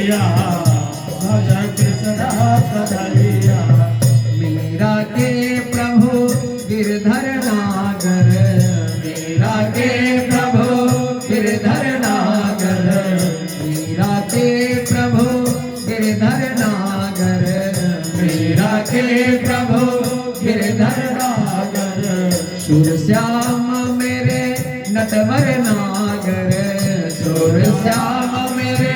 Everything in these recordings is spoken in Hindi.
कन्हैया भज कृष्ण कन्हैया। मीरा के प्रभु गिरधर नागर, मीरा के प्रभु गिरधर नागर, मीरा के प्रभु गिरधर नागर, मीरा के प्रभु गिरधर नागर। सुर श्याम मेरे नटवर नागर, सुर श्याम मेरे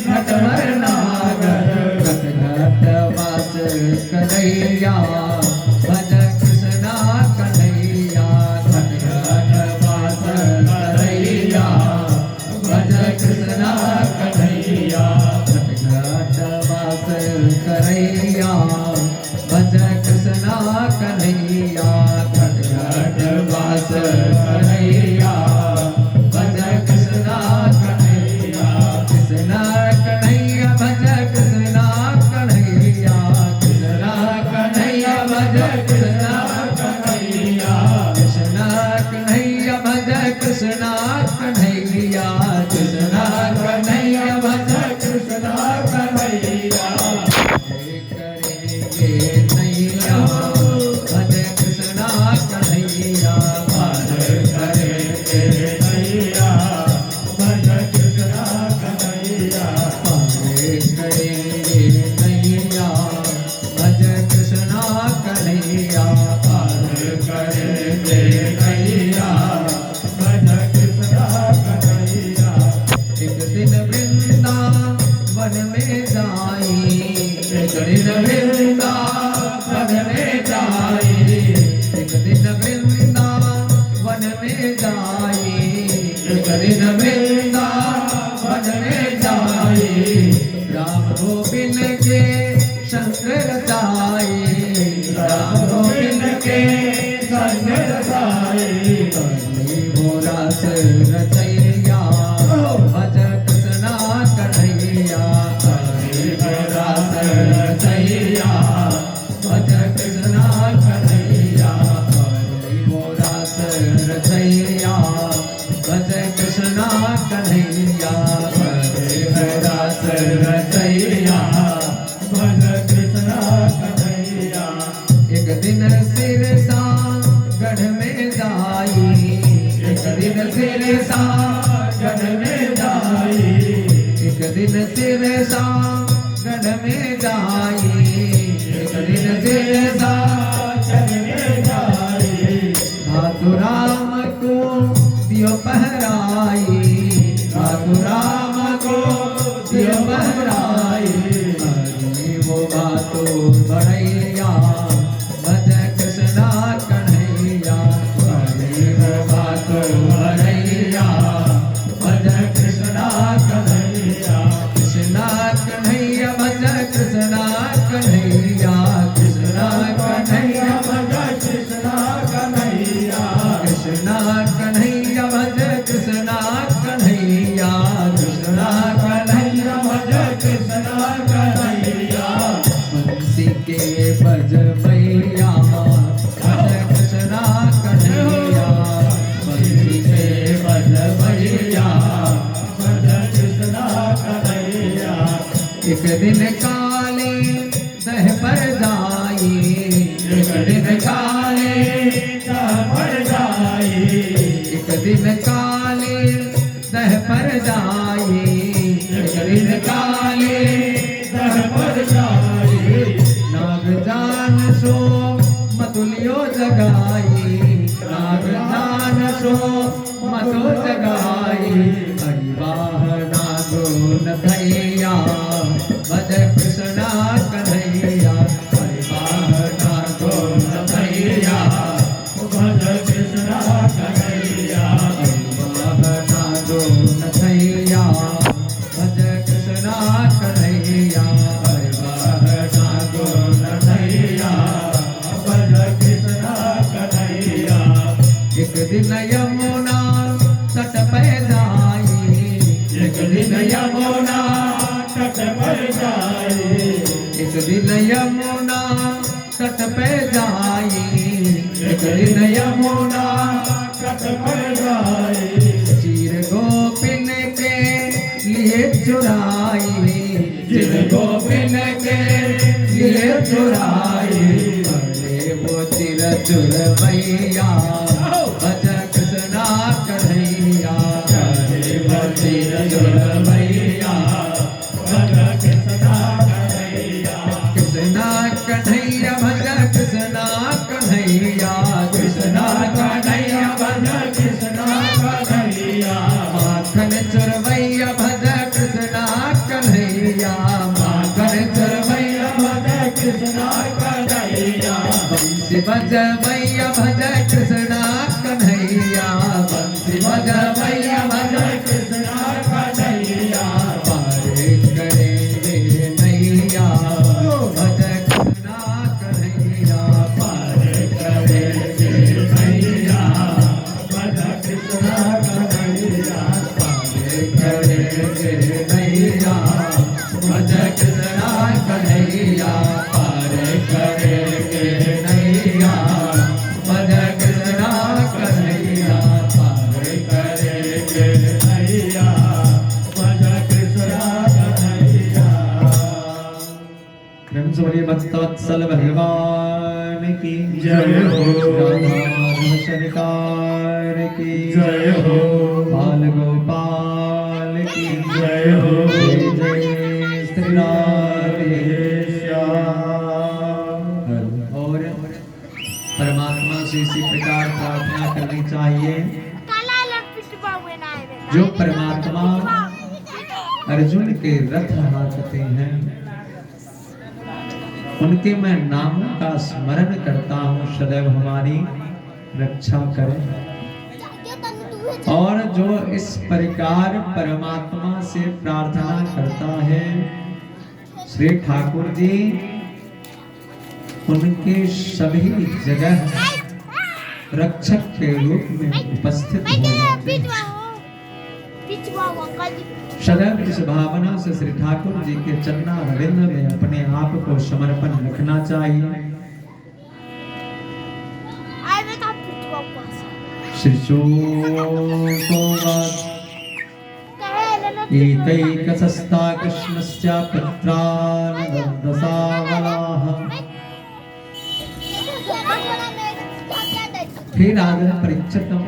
नटवर नागर। घट घट वास कन्हैया भज कृष्णा कन्हैया, घट घट वास कन्हैया भज कृष्णा कन्हैया, घट घट वास कन्हैया भज कृष्णा कन्हैया, घट घट वास कन्हैया भज कृष्णा कन्हैया। कृष्णा कन्हैया भज कृष्णा कन्हैया, कृष्णा कन्हैया भज कृष्णा कन्हैया। कृष्णा कन्हैया भज कृष्णा कन्हैया, कृष्णा कन्हैया भज कृष्ण कन्हैया। करेंगे नैया भज कृष्णा कन्हैया, भज करेंगे नैया भज कृष्ण कन्हैया। पारे करेंगे नैया भज कृष्णा कन्हैया, भज करेंगे नैया भज कृष्ण कन्हैया। एक दिन वृंदावन में जाई, एक दिन वृंदावन में जाई, एक दिन वृंदावन में जाई, एक दिन वृंदावन में जाई। राम गोविंद के शंकर रचाई, राम गोविंद के संग रसाई। भोला से रचैया भज कृष्णा कन्हैया, भोला से रचैया भज कृष्णा कन्हैया, भोला से रचैया भज कृष्णा कन्हैया, भोला से रचैया भज कृष्ण कन्हैया। एक दिन सिरसा गढ़ में जाई, एक दिन सिरसा गढ़ में जाई, एक दिन सिरसा गढ़ में जाई, एक दिन सिरसा गढ़ में जाई। धातु राम को दियो पहराई, धातु राम को दियो पहराई। हरि वो बातो बड़ैया भज कृष्णा कन्हैया, हरि वो बातो बड़ैया भज कृष्ण कन्हैया। कृष्णा कन्हैया भज कृष्णा कन्हैया, कृष्णा कन्हैया भज कृष्ण कन्हैया। कृष्णा कन्हैया भज कृष्णा कन्हैया, कृष्णा कन्हैया भज कृष्ण कन्हैया। बंसी के बज मैया भज कृष्णा कन्हैया, बंसी के बज भैया भज कृष्ण कन्हैया। एक दिन काले दह पर जाई, एक दिन काले पड़ जाई, एक दिन काले दह पर जाई, एक दिन काले पड़ जाई। नाग जान सो मतुलियो जगाई, नाग जान सो मतु जगाई। हरिवाह नागो नथैया भज कृष्णा कन्हैया, हरिवाह नागो कन्हैया भज कृष्ण कन्हैया। हरिवाह नागो नथैया भज कृष्णा कन्हैया, हरिवाह नागो नथैया भज कृष्ण कन्हैया। एक दिन यमुना तट पे जाई, एक दिन यमुना तट पर जाई, एक दिन यमुना तट पे जाई, एक दिन यमुना तट पर जाई। चीर गोपिन के लिए चुराई, जिन गोपिन के लिए चुराई अरे वो चिर चुरवैया भज कृष्णा कन्हैया अरे वो चिर चुरवैया भज कृष्णा कन्हैया कृष्णा कन्हैया भज कृष्णा कन्हैया कृष्णा कन्हैया भज कृष्णा कन्हैया माखन चुरवैया भज कृष्णा कन्हैया माखन चुरवैया भज कृष्णा कन्हैया बंसी बजवैया भज कृष्णा कन्हैया बंसी बजवैया भज कृष्णा कन्हैया पारे करे रे नैया भज कृष्णा कन्हैया पार करे कन्हैया भज कृष्णा कन्हैया पारे करे रे नैया भज कृष्णा कन्हैया पारे करे रे नैया भज कृष्णा कन्हैया पारे करे कन्हैया भज कृष्णा कन्हैया ब्रह्मचर्य भक्तवत्सल भगवान की जय हो। राधा सरकार की जय हो। बाल गोपाल की जय हो। जय जय श्री राधे श्याम और परमात्मा से इसी प्रकार प्रार्थना करनी चाहिए जो परमात्मा अर्जुन के रथ हाथते हैं उनके मैं नामों का स्मरण करता हूँ सदैव हमारी रक्षा करें और जो इस प्रकार परमात्मा से प्रार्थना करता है श्री ठाकुर जी उनके सभी जगह रक्षक के रूप में उपस्थित हो जाते हैं। सदैव इस भावना से श्री ठाकुर जी के चन्ना रविंद्र में अपने आप को समर्पण रखना चाहिए। एकैकसस्ता कृष्णस्य पुत्रानन्दसावलाः हे राजन परीक्षितम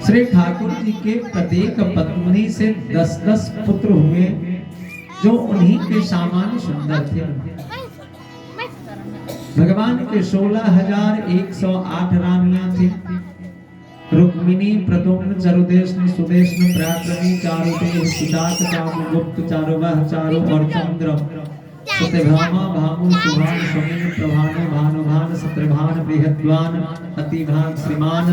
श्री ठाकुर जी के प्रत्येक पत्नी से 10-10 पुत्र हुए जो उन्हीं के सामान्य सुंदर थे। भगवान के 16,108 रानियां थी। रुक्मिणी, प्रद्युम्न, चरुदेशनी, सुदेशनी, पराक्रमी, चारुदेह, सुजात, चारुगुप्त, चारुवह, चारु और चंद्र, सत्यभामा, भामु, सुभान, सौमिन, प्रभानु, भानुभान, शत्रुभान, बृहद्वान, अतिभान, श्रीमान,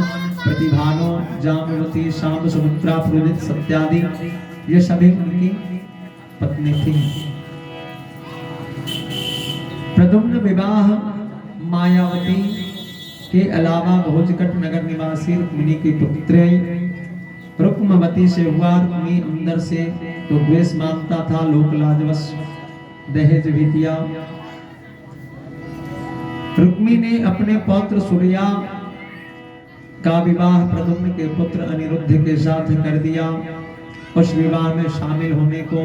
प्रतिभानो, जामवती, शाम, सुमित्रा, पुरोहित, सत्यादि ये सभी उनकी पत्नी थी। प्रद्युम्न विवाह मायावती के अलावा भोजकट नगर निवासी रुक्मिणी की पुत्री रुक्मवती से हुआ। रुक्मी अंदर से तो द्वेष मानता था, लोक लाजवश दहेज भी दिया। रुक्मी ने अपने पौत्र सूर्या का विवाह प्रद्युम्न के पुत्र अनिरुद्ध के साथ कर दिया। उस विवाह में शामिल होने को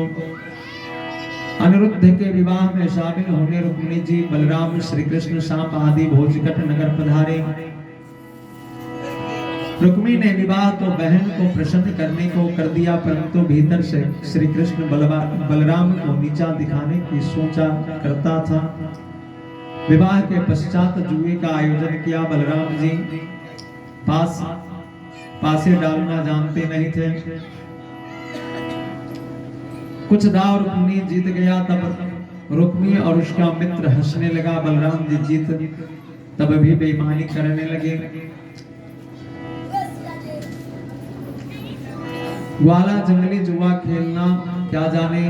अनिरुद्ध के विवाह में शामिल होने रुक्मिणी जी बलराम, श्री कृष्ण, शाम आदि भोजकट नगर पधारे। रुक्मी ने विवाह तो बहन को प्रसन्न करने को कर दिया, परंतु भीतर से श्री कृष्ण बलराम को नीचा दिखाने की सोचा करता था। विवाह के पश्चात जुए का आयोजन किया। बलराम जी पासे डालना जानते नहीं थे। कुछ दाव रुक्मी जीत गया, तब रुक्मी और उसका मित्र हंसने लगा। बलराम जी जीत तब भी बेईमानी करने लगे। ग्वाला जंगली जुआ खेलना क्या जाने,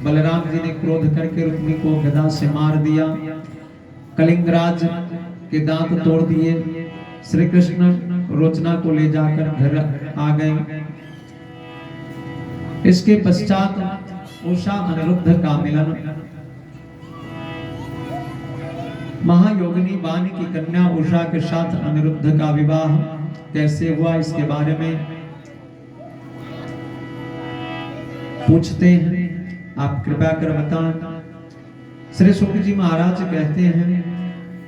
बलराम जी ने क्रोध करके रुक्मी को गदा से मार दिया। कलिंगराज के दांत तोड़ दिए। श्री कृष्ण रोचना को ले जाकर घर आ गए। इसके पश्चात उषा अनिरुद्ध का मिलन। महायोगिनी वाणी की कन्या उषा के साथ अनिरुद्ध का विवाह कैसे हुआ, इसके बारे में पूछते हैं। आप कृपा कर बताएं। श्री शुक जी महाराज कहते हैं,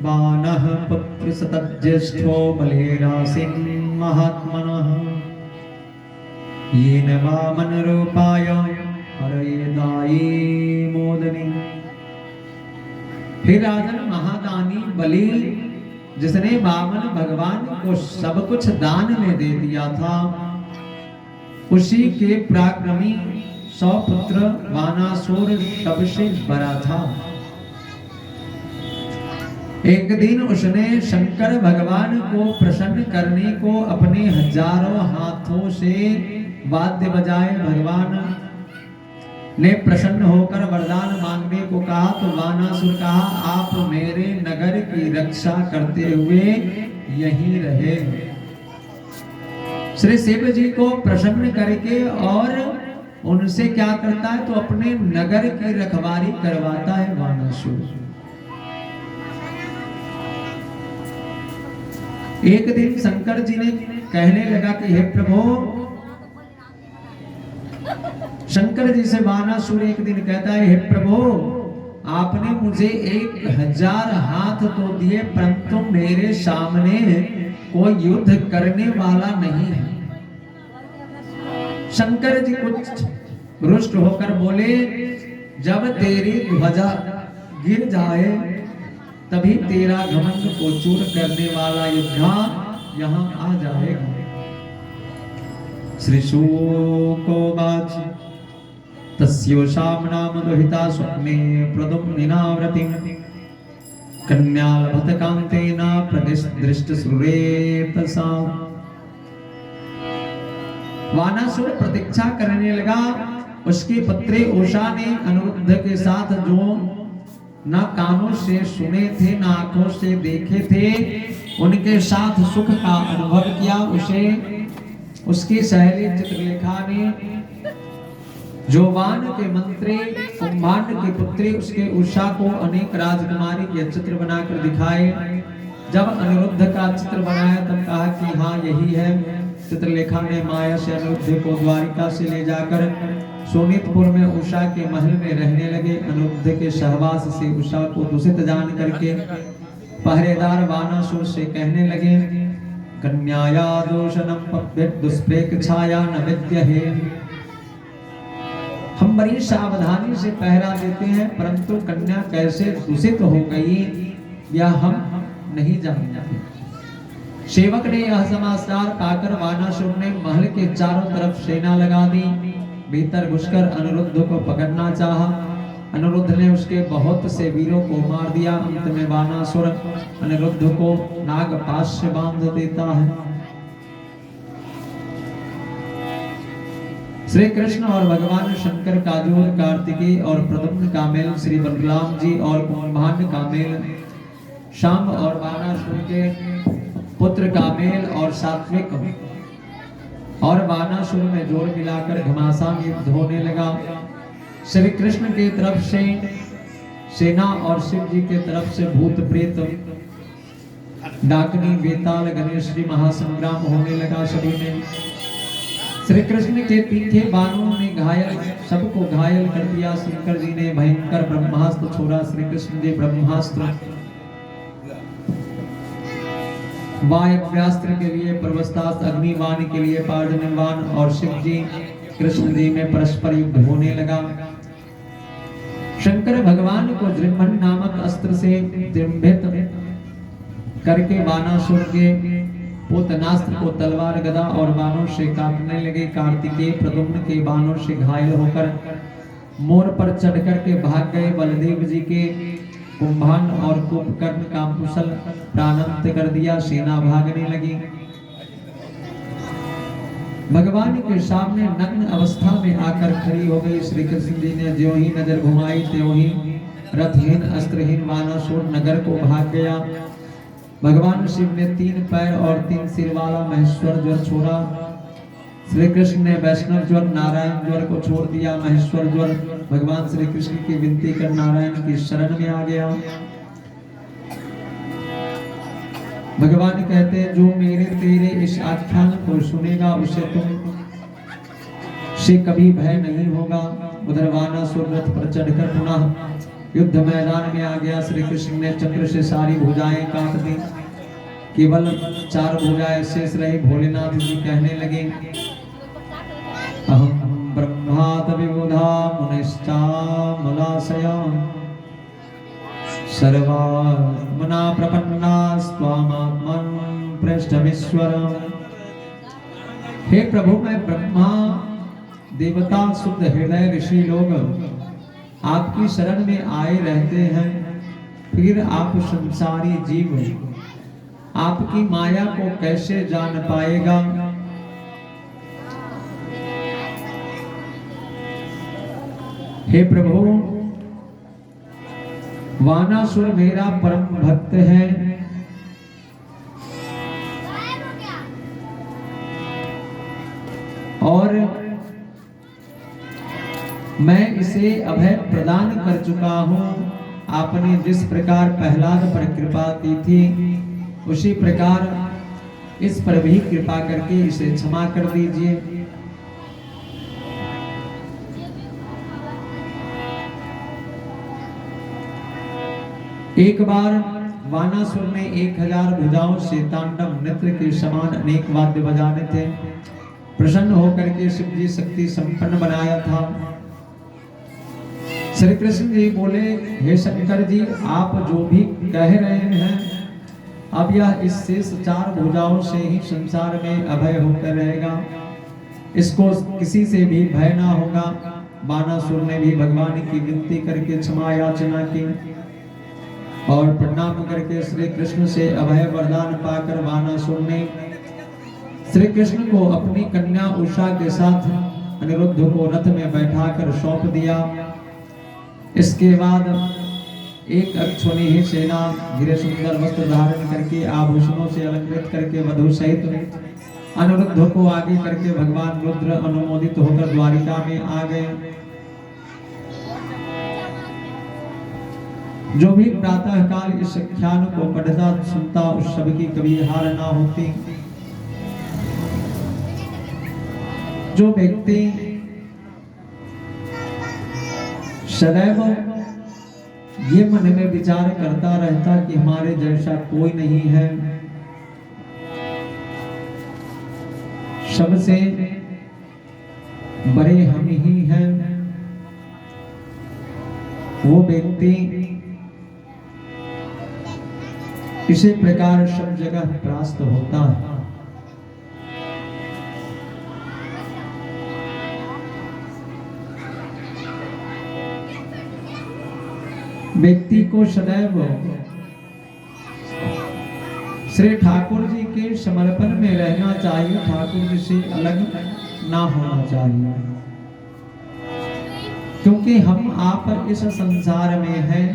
वानः पुत्र सतज्येष्ठो बलेरासिं महात्मनः येन वामन रूपाय हरये दायी मोदनी। फिर राजन महादानी बलि, जिसने वामन भगवान को सब कुछ दान में दे दिया था, उसी के पराक्रमी 100 पुत्र वानासुर सबसे बड़ा था। एक दिन उसने शंकर भगवान को प्रसन्न करने को अपने हजारों हाथों से वाद्य बजाए भगवान ने प्रसन्न होकर वरदान मांगने को कहा, तो वानासुर कहा, आप मेरे नगर की रक्षा करते हुए यहीं रहे। श्री शिव जी को प्रसन्न करके और उनसे क्या करता है, तो अपने नगर की रखवाली करवाता है वानासुर। एक दिन शंकर जी ने कहने लगा कि हे प्रभु, शंकर जी से वानासुर एक दिन कहता है, हे प्रभु, आपने मुझे 1000 हाथ तो दिए, परंतु मेरे सामने कोई युद्ध करने वाला नहीं है। शंकर जी कुछ रुष्ट होकर बोले, जब तेरी ध्वजा गिर जाए तभी तेरा घमंड को चूर करने वाला योद्धा यहाँ आ जाएगा। श्री शुकोवाच तस्योषाम दुहिता स्वप्ने प्रद्युम्निनाव्रतिं कन्या लभत कांतेन प्रतिदृष्टश्रुरेतसा। वानासुर प्रतीक्षा करने लगा। उसकी पुत्री उषा ने अनिरुद्ध के साथ जो ना कानों से सुने थे ना आंखों से देखे थे, उनके साथ सुख का अनुभव किया। उसे उसकी सहेली चित्रलेखा ने जोवान के मंत्री कुंभांड की पुत्री उसके उषा को अनेक राजकुमारी के चित्र बनाकर दिखाए। जब अनिरुद्ध का चित्र बनाया तब कहा कि हाँ यही है। चित्रलेखा ने माया से अनिरुद्ध को द्वारिका से ले जाकर सोनितपुर में उषा के महल में रहने लगे। अनिरुद्ध के सहवास से उषा को दूषित जान करके पहरेदार वानासुर से कहने लगे, कन्याया दोषणम पप्यत दुष्प्रेक्षाया न विद्यहे। हम बड़ी सावधानी से पहरा देते हैं, परंतु कन्या कैसे दूषित हो गई यह हम नहीं जानते। सेवक ने यह समाचार पाकर वानासुर ने महल के चारों तरफ सेना लगा दी। भीतर घुसकर अनिरुद्ध को पकड़ना चाहा। अनिरुद्ध ने उसके बहुत से वीरों को मार दिया। अंत में वानासुर अनिरुद्ध को नागपाश से बांध देता है। श्री कृष्ण और भगवान शंकर का जो कार्तिकेय और प्रद्युम्न का मेल, श्री बलराम जी और कुंभांड का मेल, शाम और वानासुर के पुत्र का मेल और सात्विक और वानासुर में जोर मिलाकर घमासान युद्ध होने लगा। श्री कृष्ण की तरफ से सेना और शिव जी के तरफ से भूत प्रेत डाकनी बेताल गणेश जी महासंग्राम होने लगा। सभी में श्री कृष्ण के तीखे बाणों ने घायल सबको घायल कर दिया। शंकर जी ने भयंकर ब्रह्मास्त्र छोड़ा। श्री कृष्ण जी ब्रह्मास्त्र, वायव्यास्त्र के लिए, प्रवस्तास्त्र अग्निवाण के लिए पार्जन्यवाण, और शिव जी कृष्ण जी में परस्पर युद्ध होने लगा। शंकर भगवान को जृंभन नामक अस्त्र से जृंभित करके वानासुर के पोतनास्त्र को तलवार गदा और बाणों से काटने लगे। कार्तिकेय प्रद्युम्न के बाणों से घायल होकर मोर पर चढ़ करके भाग गए। बलदेव जी के कुंभांड और कुंभकर्ण का कुशल प्राणांत कर दिया। सेना भागने लगी। भगवान के सामने नग्न अवस्था में आकर खड़ी हो गई। श्री कृष्ण जी ने ज्यों ही नजर घुमाई त्यों ही रथहीन अस्त्रहीन वानासुर नगर को भाग गया। भगवान शिव ने 3 पैर और 3 सिर वाला महेश्वर ज्वर छोड़ा। श्री कृष्ण ने वैष्णव ज्वर नारायण ज्वर को छोड़ दिया। महेश्वर ज्वर भगवान श्री कृष्ण की विनती कर नारायण की शरण में आ गया। भगवान कहते हैं, जो मेरे तेरे इस आख्यान को सुनेगा उसे तुम से कभी भय नहीं होगा। उधर वानासुर रथ पर चढ़कर पुनः युद्ध मैदान में आ गया। श्री कृष्ण ने चक्र से सारी भुजाएं काट दी, केवल 4 भुजाएं शेष रही। भोलेनाथ जी कहने लगे, अहम ब्रह्मात विबुधा मुनिश्चामलाशया सर्वात्मना प्रपन्नास्त्वामात्मन् पृष्ठमीश्वरम्। हे प्रभु, मैं ब्रह्मा, देवता, शुद्ध हृदय ऋषि लोग आपकी शरण में आए रहते हैं, फिर आप संसारी जीव आपकी माया को कैसे जान पाएगा? हे प्रभु, वानासुर मेरा परम भक्त है, और मैं इसे अभय प्रदान कर चुका हूं। आपने जिस प्रकार प्रहलाद पर कृपा की थी, उसी प्रकार इस पर भी कृपा करके इसे क्षमा कर दीजिए। एक बार वानासुर ने 1000 भुजाओं से तांडव नृत्य के समान अनेक वाद्य बजाने थे। प्रसन्न होकर के शिव जी शक्ति संपन्न बनाया था। श्री कृष्ण जी बोले, हे शंकर जी, आप जो भी कह रहे हैं, अब यह इस शेष 4 भुजाओं से ही संसार में अभय होकर रहेगा, इसको किसी से भी भय ना होगा। वानासुर ने भी भगवान की विनती करके क्षमा याचना की और प्रणाम करके श्री कृष्ण से अभय वरदान पाकर वानासुर ने श्री कृष्ण को अपनी कन्या उषा के साथ अनिरुद्ध को रथ में बैठाकर सौंप दिया। इसके बाद एक अक्षुणी ही सेना धीरे सुंदर वस्त्र धारण करके आभूषणों से अलंकृत करके वधु सहित अनिरुद्ध को आगे करके भगवान रुद्र अनुमोदित होकर द्वारिका में आ गए। जो भी प्रातः काल इस ख्यान को पढ़ता सुनता, उस सब की कभी हार ना होती। जो व्यक्ति सदैव ये मन में विचार करता रहता कि हमारे जैसा कोई नहीं है, सबसे बड़े हम ही हैं, वो व्यक्ति इसी प्रकार सब जगह परास्त होता है। व्यक्ति को सदैव श्री ठाकुर जी के समर्पण में रहना चाहिए, ठाकुर जी से अलग ना होना चाहिए, क्योंकि हम आप इस संसार में हैं।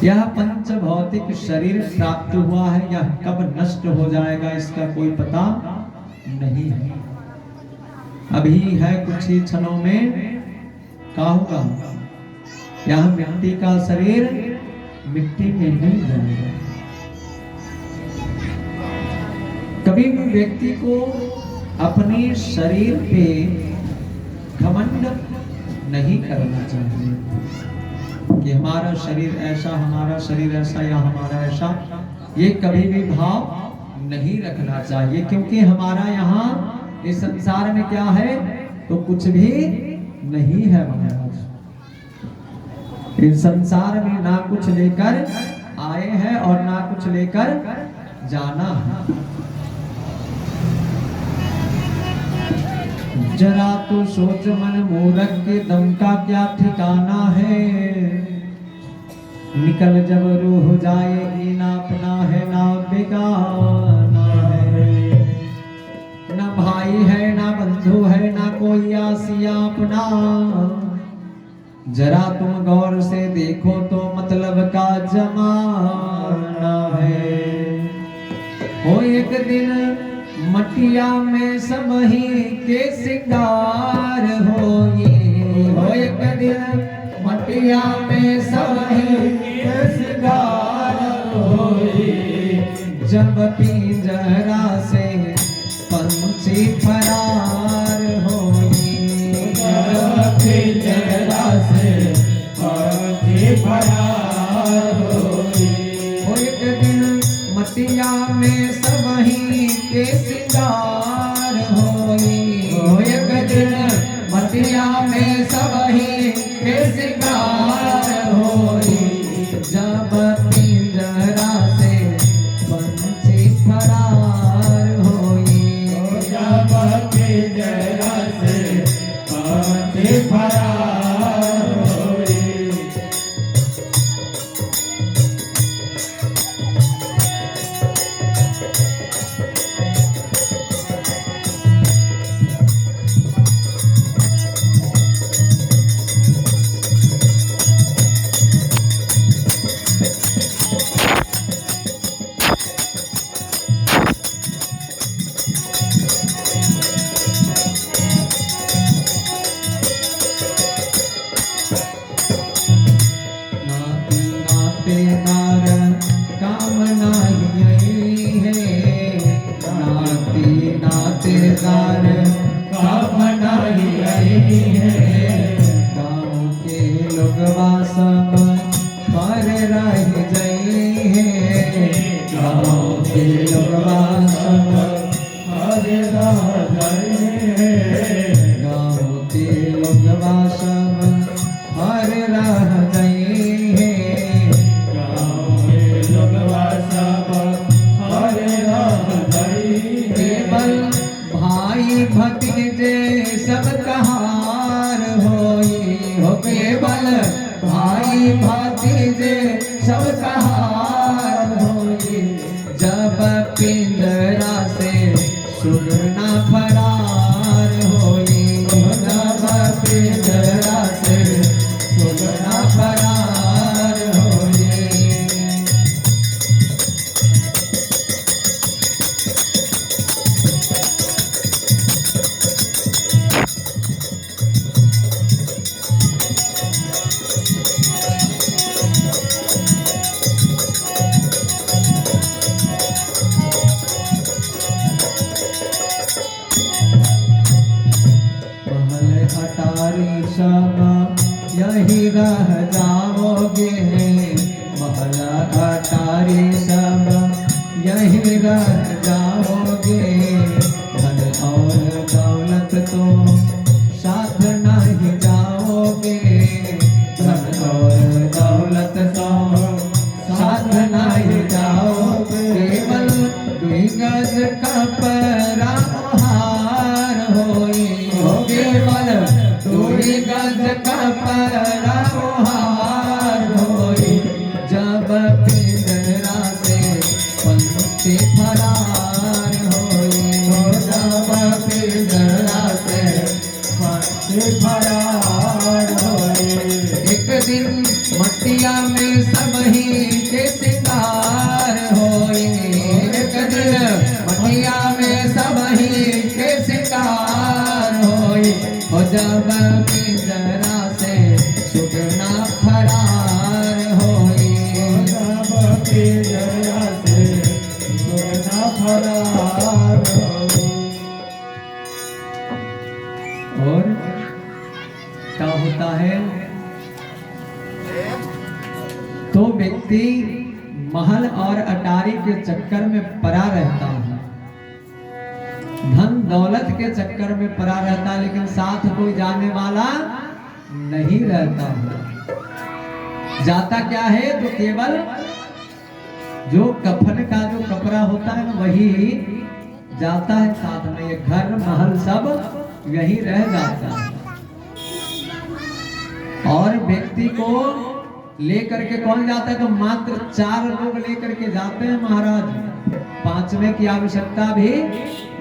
यह पंच भौतिक शरीर प्राप्त हुआ है, यह कब नष्ट हो जाएगा इसका कोई पता नहीं है। अभी है कुछ ही क्षणों में क्या होगा, यह मिट्टी का शरीर मिट्टी में मिल जाएगा। कभी भी व्यक्ति को अपने शरीर पे घमंड नहीं करना चाहिए कि हमारा शरीर ऐसा, हमारा शरीर ऐसा या हमारा ऐसा, ये कभी भी भाव नहीं रखना चाहिए, क्योंकि हमारा यहाँ इस संसार में क्या है तो कुछ भी नहीं है महाराज। इस संसार में ना कुछ लेकर आए हैं और ना कुछ लेकर जाना है। जरा तो सोच मन मूरख के दम का क्या ठिकाना है, निकल जब रूह जाए ना अपना है ना बेगाना है, ना भाई है ना बंधु है ना कोई आसिया अपना। जरा तुम गौर से देखो तो मतलब का जमाना है। हो एक दिन मटिया में समही के सिंगार होई, हो एक दिन मटिया में समही के सिंगार होई, जब पिंजरा से पंछी फरार हो से फरार होए। नाती नाते नार काम नाही है, नाती नाते नार काम नाही है। गाँव के लोगवा सब पर रह गई है, गाँव के लोगवा सब पर रह गए। गाँव के लोगवा सब पर रह गई है। गाँव के लोगवा सब पर रह गए। केवल भाई भतीजे सब कहार होई हो, केवल भाई भतीजे सब कहार होई। जब पिंजरा से सुगना फरार होई, जब पिंजरा से सुगना फरार होई। महल अटारी सब यही रह जाओगे, महल अटारी सब यही रह जाओगे। धन और दौलत तो साथ नहीं जाओगे, धन और दौलत तो साथ नहीं जाओगे। केवल दुई गज कपड़ा हार होई हो, केवल दुई गज कपड़ा हार होई। जब पिंजरा से पंछी फरार होई हो, जब पिंजरा से से फरार होए। एक दिन मटिया में सब ही के सिंगार होई, एक दिन मटिया में सब ही के सिंगार होई। हो जब पिंजरा से सुगना फरार होई, जब पिंजरा से सुगना फरार होए। और क्या होता है, तो व्यक्ति महल और अटारी के चक्कर में पड़ा रहता है, धन दौलत के चक्कर में पड़ा रहता है, लेकिन साथ कोई जाने वाला नहीं रहता है। जाता क्या है, तो केवल जो कफन का जो कपड़ा होता है ना वही जाता है साथ में। ये घर महल सब यही रह जाता है। और व्यक्ति को लेकर के कौन जाता है, तो मात्र 4 लोग लेकर के जाते हैं महाराज, 5वें की आवश्यकता भी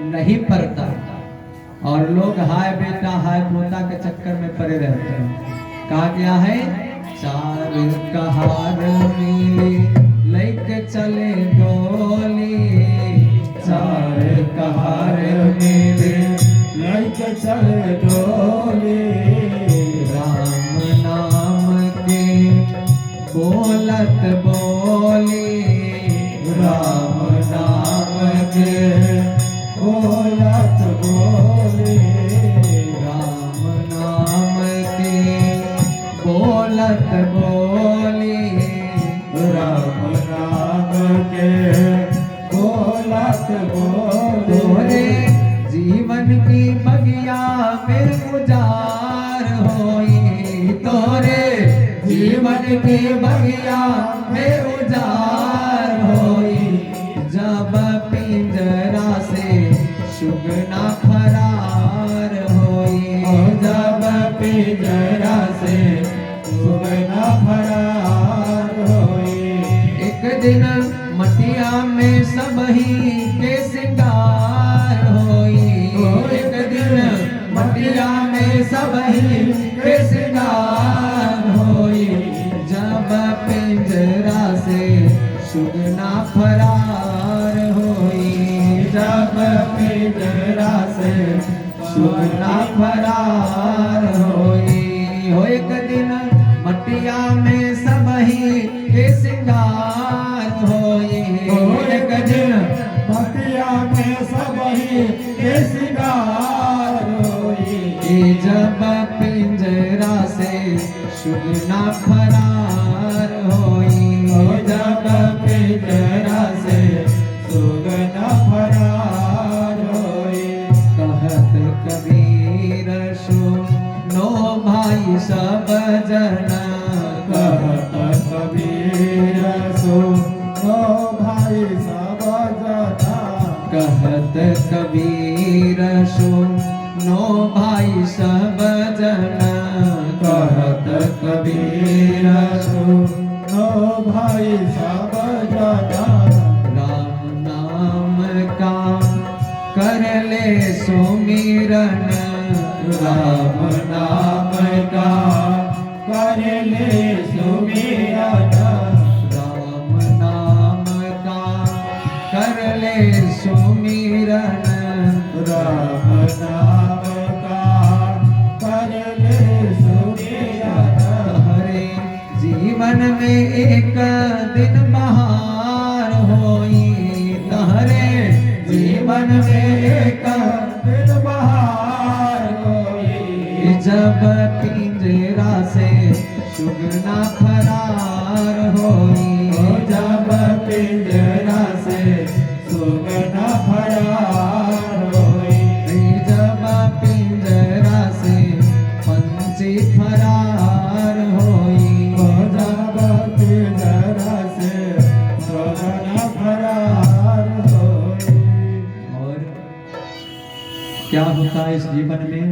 नहीं पड़ता। और लोग हाय बेटा हाय पोता के चक्कर में पड़े रहते हैं। कहा गया है 4 कहार मिले लेके चले डोली, 4 कहार मिले लेके चले डोली। राम नाम के बोलत बोली, राम नाम के बोलत बोली। राम नाम के बोलत बोली। राम नाम के बोलत बोली। तोरे जीवन की बगिया में उजार होई, तोरे जीवन की बगिया में उजार होई। जब पिंजरा से सुगना फरार होई, जब दिन मटिया में सब ही के सिंगार होई, एक दिन मटिया में सब ही के सिंगार होई, जब पिंजरा से सुगना फरार होई, जब पिंजरा से सुगना फरार होई। हो एक दिन मटिया में सब ही के सिंगार होई, एक दिन मटिया में सब ही के सिंगार होई, जब पिंजरा से सुगना फरार होई, जब पिंजरा से सुगना फरार होई। कहत कबीर सुनो भाई सब जना, कहत कबीर सुनो भाई सब जना, कहत कबीर सुनो भाई सब जना, कहत कबीर सुनो भाई सब जना, राम नाम का कर ले सुमिरन, राम नाम का कर ले सुमिरन, राम नाम का कर ले सुमिरन, राम नाम का कर ले सुमिरन। हरे जीवन में एक दिन बहार होई, तहरे जीवन में एक दिन बहार होई, जब पिंजरा से सुगना फरार होई, जब पिंजरा से सुगना फरार होई, जब पिंजरा से पंछी फरार होई, जब पिंजरा से सुगना फरार होई। और क्या होता है इस जीवन में,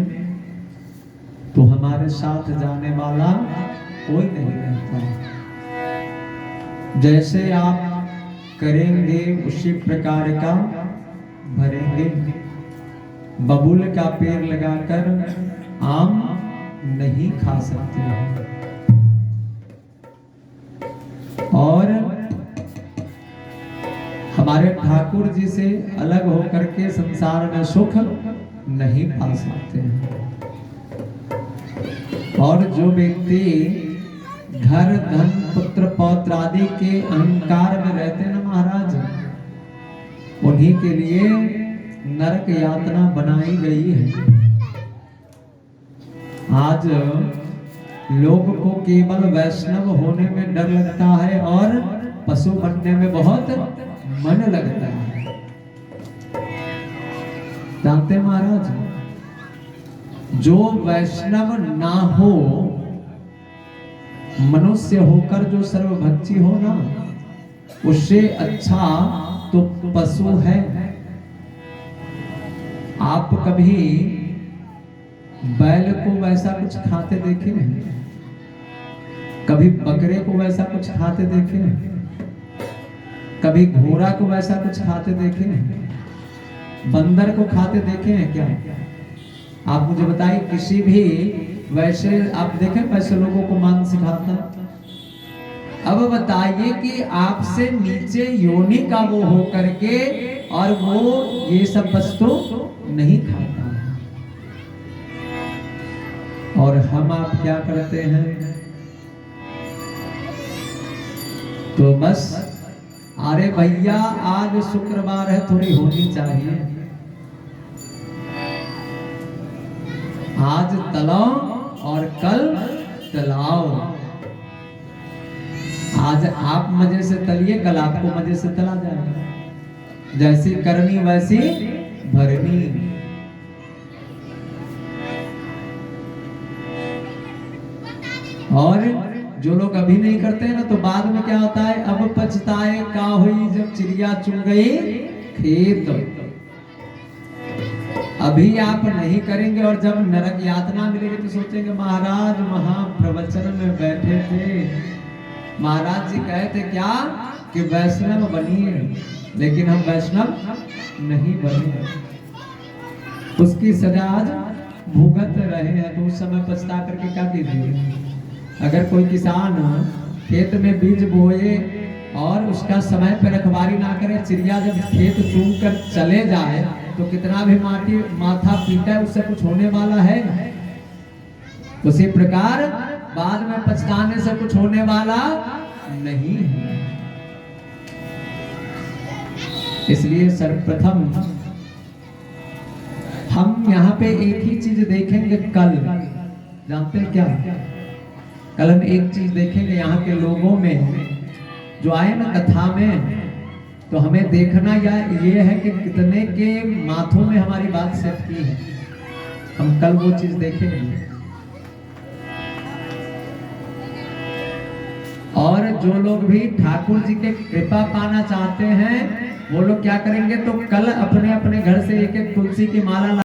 तो हमारे साथ जाने वाला कोई नहीं रहता। जैसे आप करेंगे उसी प्रकार का भरेंगे। बबूल का पेड़ लगाकर आम नहीं खा सकते हैं, और हमारे ठाकुर जी से अलग होकर के संसार में सुख नहीं पा सकते हैं। और जो व्यक्ति घर धन पुत्र पौत्र आदि के अहंकार में रहते हैं ना महाराज, उन्हीं के लिए नरक यातना बनाई गई है। आज लोग को केवल वैष्णव होने में डर लगता है और पशु बनने में बहुत मन लगता है। जानते हैं महाराज, जो वैष्णव ना हो, मनुष्य होकर जो सर्वभक्षी हो ना, उससे अच्छा तो पशु है। आप कभी बैल को वैसा कुछ खाते देखे हैं? कभी बकरे को वैसा कुछ खाते देखे हैं? कभी घोड़ा को वैसा कुछ खाते देखे हैं? बंदर को खाते देखे हैं क्या? आप मुझे बताइए, किसी भी वैसे आप देखें वैसे लोगों को मांस सिखाता है। अब बताइए कि आपसे नीचे योनि का वो हो करके और वो ये सब वस्तु नहीं खाता है, और हम आप क्या करते हैं? तो बस अरे भैया आज शुक्रवार है, थोड़ी होनी चाहिए, आज तलाओ और कल तलाओ। आज आप मजे से तलिए, कल आपको मजे से तला जाएगा। जैसी करनी वैसी भरनी। और जो लोग अभी नहीं करते हैं ना, तो बाद में क्या होता है, अब पछताए का हुई जब चिड़िया चुन गई खेत। अभी आप नहीं करेंगे और जब नरक यातना मिलेगी तो सोचेंगे महाराज महाप्रवचन में बैठे थे, महाराज जी कहे थे क्या कि वैष्णव बनिए, लेकिन हम वैष्णव नहीं बने। उसकी सजा आज भुगत रहे हैं, तो उस समय पछता करके क्या कीजिए। अगर कोई किसान खेत में बीज बोए और उसका समय पर रखवाली ना करे, चिड़िया जब खेत चूम कर चले जाए तो कितना भी माथा पीटे, उससे कुछ होने वाला है। उसी प्रकार बाद में पछताने से कुछ होने वाला नहीं है। इसलिए सर्वप्रथम हम यहाँ पे एक ही चीज देखेंगे कल, जानते हैं क्या? कल हम एक चीज देखेंगे यहाँ के लोगों में जो आए ना कथा में, तो हमें देखना ये है कि कितने के माथों में हमारी बात सेट की है। हम कल वो चीज देखेंगे। और जो लोग भी ठाकुर जी के कृपा पाना चाहते हैं वो लोग क्या करेंगे, तो कल अपने अपने घर से एक एक तुलसी की माला